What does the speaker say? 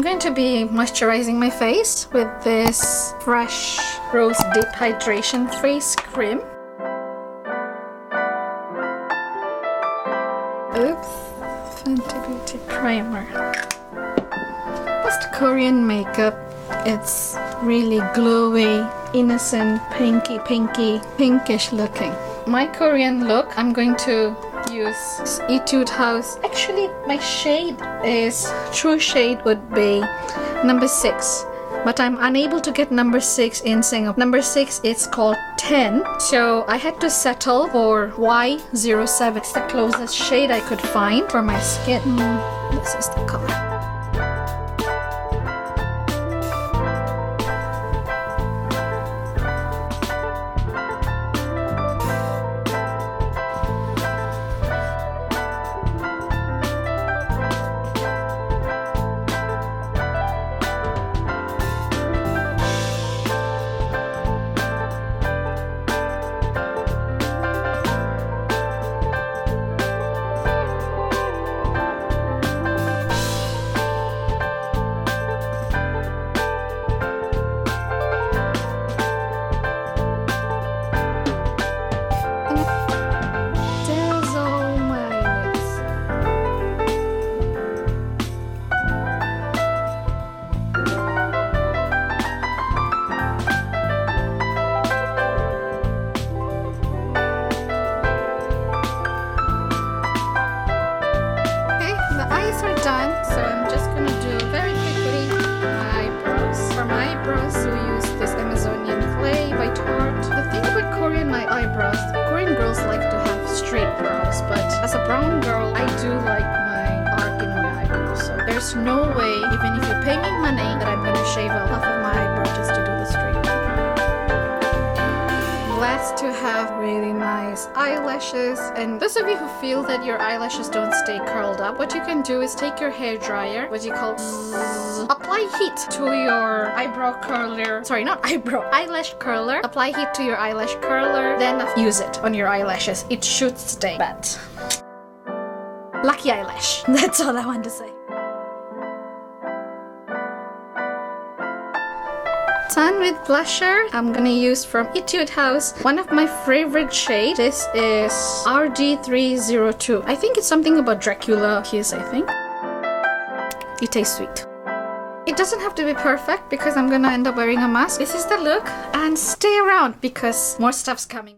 I'm going to be moisturizing my face with this fresh Rose Deep Hydration Face Cream. Oops, Fenty Beauty Primer. Just Korean makeup. It's really glowy, innocent, pinkish looking. My Korean look, I'm going to use Etude House. Actually, my shade is, true shade would be number 6. But I'm unable to get number 6 in Singapore. Number 6 is called 10. So I had to settle for Y07. It's the closest shade I could find for my skin. This is the color. Korean girls like to have straight brows, but as a brown girl, I do like my arc in my eyebrows. So there's no way, even if you pay me money, that I'm gonna shave off half of my eyebrow just to do the straight. Blessed to have really nice eyelashes. And those of you who feel that your eyelashes don't stay curled up, what you can do is take your hair dryer, what you call apply heat to your eyebrow curler. Sorry, not eyebrow, eyelash curler. Apply heat to your eyelash curler, then use it on your eyelashes. It should stay. But lucky eyelash. That's all I want to say. Done with blusher. I'm gonna use from Etude House one of my favorite shades. This is RG302. I think it's something about Dracula kiss, I think. It tastes sweet. It doesn't have to be perfect because I'm gonna end up wearing a mask. This is the look, and stay around because more stuff's coming.